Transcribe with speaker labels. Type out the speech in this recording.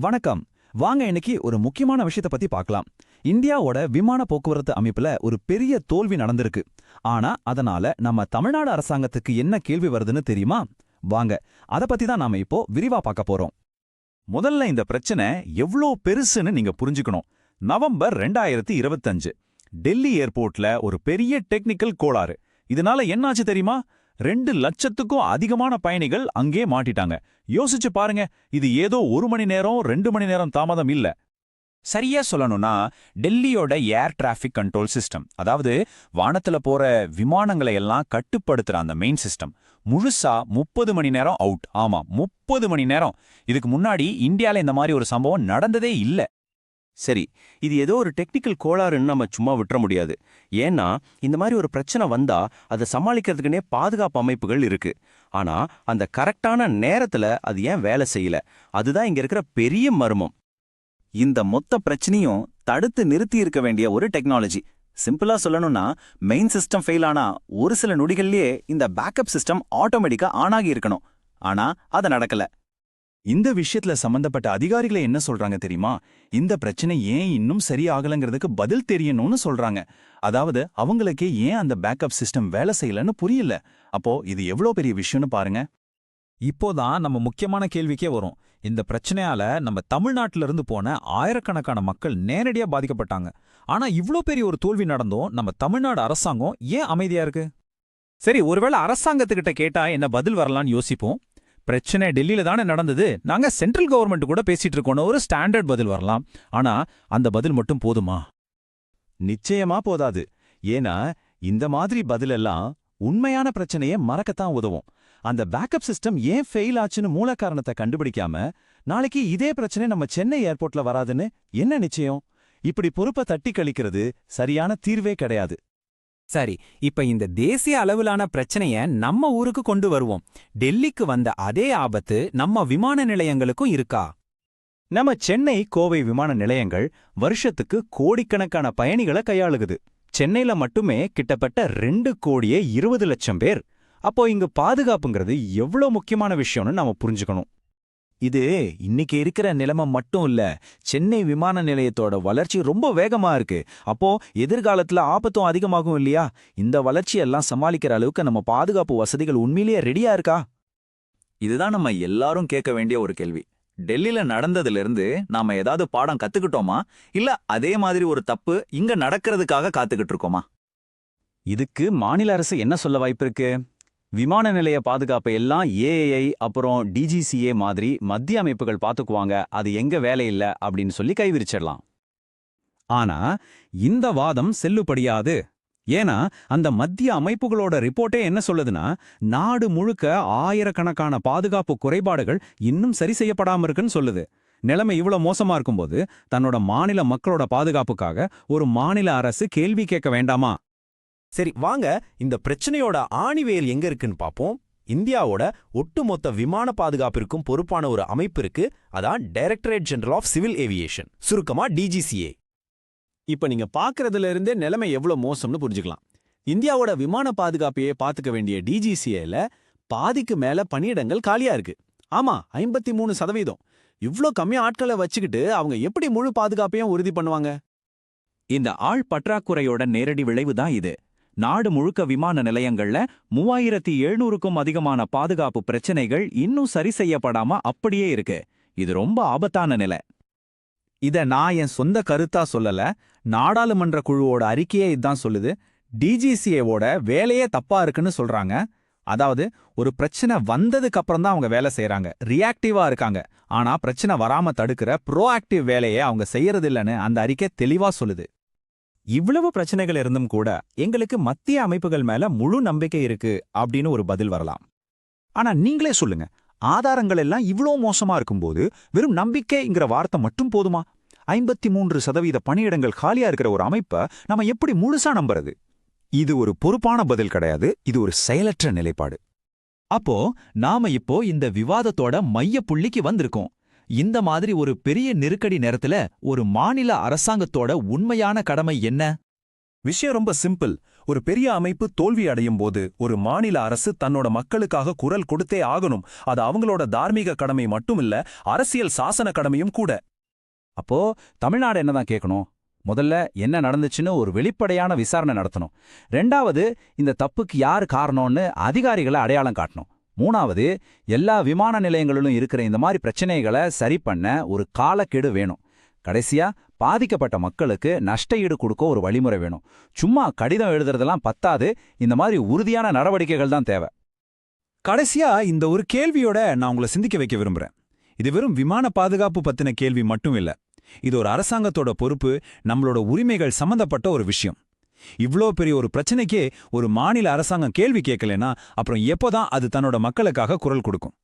Speaker 1: வணக்கம். வாங்க இன்னைக்கு ஒரு முக்கியமான விஷயத்த பத்தி பார்க்கலாம். இந்தியாவோட விமான போக்குவரத்து அமைப்புல ஒரு பெரிய தோல்வி நடந்திருக்கு. ஆனா அதனால நம்ம தமிழ்நாடு அரசாங்கத்துக்கு என்ன கேள்வி வருதுன்னு தெரியுமா? வாங்க அத பத்தி தான் நாம இப்போ விரிவா பார்க்க போறோம். முதல்ல இந்த பிரச்சனை எவ்ளோ பெருசுன்னு நீங்க புரிஞ்சுக்கணும். நவம்பர் 2025 டெல்லி ஏர்போர்ட்ல ஒரு பெரிய டெக்னிக்கல் கோளாறு. இதனால என்னாச்சு தெரியுமா? 2 லட்சத்துக்கும் அதிகமான பயணிகள் அங்கே மாட்டிட்டாங்க. யோசிச்சு பாருங்க, இது ஏதோ 1 மணி நேரம் 2 மணி நேரம் தாமதம் இல்ல.
Speaker 2: சரியா சொல்லணும்னா டெல்லியோட ஏர் டிராஃபிக் கண்ட்ரோல் சிஸ்டம், அதாவது வானத்துல போற விமானங்களை எல்லாம் கட்டுப்படுத்துற அந்த மெயின் சிஸ்டம் முழுசா 30 மணி நேரம் அவுட். ஆமா, 30 மணி நேரம். இதுக்கு முன்னாடி இந்தியால இந்த மாதிரி ஒரு சம்பவம் நடந்ததே இல்ல.
Speaker 3: சரி, இது ஏதோ ஒரு டெக்னிக்கல் கோளாறுன்னு நம்ம சும்மா விட்டுற முடியாது. ஏன்னா இந்த மாதிரி ஒரு பிரச்சனை வந்தா அதை சமாளிக்கிறதுக்குன்னே பாதுகாப்பு அமைப்புகள் இருக்கு. ஆனா அந்த கரெக்டான நேரத்துல அது ஏன் வேலை செய்யல, அதுதான் இங்க இருக்கிற பெரிய மர்மம்.
Speaker 1: இந்த மொத்த பிரச்சனையும் தடுத்து நிறுத்தி இருக்க வேண்டிய ஒரு டெக்னாலஜி. சிம்பிளா சொல்லணும்னா, மெயின் சிஸ்டம் ஃபெயில் ஆனா ஒரு சில நொடிகள்லயே இந்த பேக்கப் சிஸ்டம் ஆட்டோமேட்டிக்கா ஆன் ஆகி இருக்கணும். ஆனா அது நடக்கல. இந்த விஷயத்துல சம்பந்தப்பட்ட அதிகாரிகளை என்ன சொல்றாங்க தெரியுமா? இந்த பிரச்சனை ஏன் இன்னும் சரியாகலங்கிறதுக்கு பதில் தெரியணும்னு சொல்றாங்க. அதாவது அவங்களுக்கே ஏன் அந்த பேக்கப் சிஸ்டம் வேலை செய்யலன்னு புரியல. அப்போ இது எவ்வளவு பெரிய விஷயம்னு பாருங்க. இப்போதான் நம்ம முக்கியமான கேள்விக்கே வரும். இந்த பிரச்சனையால நம்ம தமிழ்நாட்டில இருந்து போன ஆயிரக்கணக்கான மக்கள் நேரடியா பாதிக்கப்பட்டாங்க. ஆனா இவ்ளோ பெரிய ஒரு தோல்வி நடந்தும் நம்ம தமிழ்நாடு அரசாங்கம் ஏன் அமைதியா இருக்கு? சரி, ஒருவேளை அரசாங்கத்துக்கிட்ட கேட்டா என்ன பதில் வரலான்னு யோசிப்போம். பிரச்சனை டெல்லியில தானே நடந்தது, நாங்க சென்ட்ரல் கவர்மெண்ட் கூட பேசிட்டு இருக்கோம்னு ஒரு ஸ்டாண்டர்ட் பதில் வரலாம். ஆனா அந்த பதில் மட்டும் போதுமா? நிச்சயமா போதாது. ஏன்னா இந்த மாதிரி பதிலெல்லாம் உண்மையான பிரச்சனையை மறக்கத்தான் உதவும். அந்த பேக்கப் சிஸ்டம் ஏன் ஃபெயில் ஆச்சுன்னு மூல காரணத்தை கண்டுபிடிக்காம நாளைக்கு இதே பிரச்சனை நம்ம சென்னை ஏர்போர்ட்ல வராதுன்னு என்ன நிச்சயம்? இப்படி பொறுப்பை தட்டி கழிக்கிறது சரியான தீர்வே கிடையாது.
Speaker 2: சரி, இப்ப இந்த தேசிய அளவிலான பிரச்சனைய நம்ம ஊருக்கு கொண்டு வருவோம். டெல்லிக்கு வந்த அதே ஆபத்து நம்ம விமான நிலையங்களுக்கும் இருக்கா?
Speaker 1: நம்ம சென்னை கோவை விமான நிலையங்கள் வருஷத்துக்கு கோடிக்கணக்கான பயணிகளை கையாளுகுது. சென்னையில மட்டுமே கிட்டத்தட்ட 2,20,00,000 பேர். அப்போ இங்கு பாதுகாப்புங்கிறது எவ்வளோ முக்கியமான விஷயம்னு நாம புரிஞ்சுக்கணும். இது இன்னைக்கு இருக்கிற நிலைமை மட்டும் இல்ல, சென்னை விமான நிலையத்தோட வளர்ச்சி ரொம்ப வேகமா இருக்கு. அப்போ எதிர்காலத்துல ஆபத்தும் அதிகமாகும் இல்லையா? இந்த வளர்ச்சியெல்லாம் சமாளிக்கிற அளவுக்கு நம்ம பாதுகாப்பு வசதிகள் உண்மையிலேயே ரெடியா இருக்கா? இதுதான் நம்ம எல்லாரும் கேட்க வேண்டிய ஒரு கேள்வி. டெல்லியில நடந்ததுல இருந்து நாம ஏதாவது பாடம் கத்துக்கிட்டோமா, இல்ல அதே மாதிரி ஒரு தப்பு இங்க நடக்கிறதுக்காக காத்துக்கிட்டு இருக்கோமா? இதுக்கு மாநில அரசு என்ன சொல்ல வாய்ப்பு இருக்கு? விமான நிலைய பாதுகாப்பை எல்லாம் ஏஐ அப்புறம் டிஜிசிஏ மாதிரி மத்திய அமைப்புகள் பார்த்துக்குவாங்க, அது எங்க வேலையில்ல அப்படின்னு சொல்லி கைவிரிச்சிடலாம். ஆனா இந்த வாதம் செல்லுபடியாது. ஏன்னா அந்த மத்திய அமைப்புகளோட ரிப்போர்ட்டே என்ன சொல்லுதுன்னா, நாடு முழுக்க ஆயிரக்கணக்கான பாதுகாப்பு குறைபாடுகள் இன்னும் சரி செய்யப்படாம இருக்குன்னு சொல்லுது. நிலைமை இவ்வளவு மோசமா இருக்கும்போது தன்னோட மாநில மக்களோட பாதுகாப்புக்காக ஒரு மாநில அரசு கேள்வி கேட்க வேண்டாமா?
Speaker 4: சரி, வாங்க இந்த பிரச்சனையோட ஆணிவேல் எங்க இருக்குன்னு பாப்போம். இந்தியாவோட ஒட்டுமொத்த விமான பாதுகாப்பிற்கும் பொறுப்பான ஒரு அமைப்பு இருக்கு. அதான் directorate general of civil aviation, சுருக்கமா டிஜிசிஏ. இப்ப நீங்க பாக்குறதுல இருந்தே நிலைமை எவ்வளவு மோசம்னு புரிஞ்சுக்கலாம். இந்தியாவோட விமான பாதுகாப்பையே பாத்துக்க வேண்டிய டிஜிசிஏல பாதிக்கு மேல பணியிடங்கள் காலியா இருக்கு. ஆமா, 53%. இவ்ளோ கம்மியா ஆட்களை வச்சுக்கிட்டு அவங்க எப்படி முழு பாதுகாப்பையும் உறுதி பண்ணுவாங்க?
Speaker 1: இந்த ஆள் பற்றாக்குறையோட நேரடி விளைவுதான் இது. நாடு முழுக்க விமான நிலையங்கள்ல 3700க்கும் அதிகமான பாதுகாப்பு பிரச்சனைகள் இன்னும் சரி செய்யப்படாம அப்படியே இருக்கு. இது ரொம்ப ஆபத்தான நிலை. இத நான் என் சொந்த கருத்தா சொல்லல, நாடாளுமன்ற குழுவோட அறிக்கையே இதான் சொல்லுது. டிஜிசிஏவோட வேலையே தப்பா இருக்குன்னு சொல்றாங்க. அதாவது ஒரு பிரச்சனை வந்ததுக்கு அப்புறம் தான் அவங்க வேலை செய்யறாங்க, ரியாக்டிவா இருக்காங்க. ஆனா பிரச்சனை வராம தடுக்கிற ப்ரோஆக்டிவ் வேலையை அவங்க செய்யறதில்லன்னு அந்த அறிக்கை தெளிவா சொல்லுது. இவ்வளவு பிரச்சனைகள் இருந்தும் கூட எங்களுக்கு மத்திய அமைப்புகள் மேல முழு நம்பிக்கை இருக்கு அப்படின்னு ஒரு பதில் வரலாம். ஆனா நீங்களே சொல்லுங்க, ஆதாரங்கள் எல்லாம் இவ்ளோ மோசமா இருக்கும்போது வெறும் நம்பிக்கைங்கிற வார்த்தை மட்டும் போதுமா? 53% பணியிடங்கள் காலியா இருக்கிற ஒரு அமைப்பை நம்ம எப்படி முழுசா நம்புறது? இது ஒரு பொறுப்பான பதில் கிடையாது, இது ஒரு செயலற்ற நிலைப்பாடு. அப்போ நாம இப்போ இந்த விவாதத்தோட மைய புள்ளிக்கு வந்திருக்கோம். இந்த மாதிரி ஒரு பெரிய நெருக்கடி நேரத்துல ஒரு மாநில அரசாங்கத்தோட உண்மையான கடமை என்ன? விஷயம் ரொம்ப சிம்பிள்.
Speaker 5: ஒரு பெரிய அமைப்பு தோல்வி அடையும் போது ஒரு மாநில அரசு தன்னோட மக்களுக்காக குரல் கொடுத்தே ஆகணும். அது அவங்களோட தார்மீக கடமை மட்டுமில்ல, அரசியல் சாசன கடமையும் கூட.
Speaker 1: அப்போ தமிழ்நாடு என்னதான் கேட்கணும்? முதல்ல என்ன நடந்துச்சுன்னு ஒரு வெளிப்படையான விசாரணை நடத்தணும். ரெண்டாவது, இந்த தப்புக்கு யார் காரணம்னு அதிகாரிகளை அடையாளம் காட்டணும். மூணாவது, எல்லா விமான நிலையங்களிலும் இருக்கிற இந்த மாதிரி பிரச்சனைகளை சரி பண்ண ஒரு காலக்கெடு வேணும். கடைசியா, பாதிக்கப்பட்ட மக்களுக்கு நஷ்ட ஈடு கொடுக்க ஒரு வழிமுறை வேணும். சும்மா கடிதம் எழுதுறதெல்லாம் பத்தாது, இந்த மாதிரி உறுதியான நடவடிக்கைகள் தான் தேவை.
Speaker 2: கடைசியா இந்த ஒரு கேள்வியோட நான் உங்களை சிந்திக்க வைக்க விரும்புறேன். இது வெறும் விமான பாதுகாப்பு பத்தின கேள்வி மட்டும் இல்ல. இது ஒரு அரசாங்கத்தோட பொறுப்பு, நம்மளோட உரிமைகள் சம்பந்தப்பட்ட ஒரு விஷயம். இவ்ளோ பெரிய ஒரு பிரச்சனைக்கே ஒரு மாநில அரசாங்கம் கேள்வி கேட்கலனா அப்புறம் எப்போதான் அது தன்னோட மக்களுக்காக குரல் கொடுக்கும்?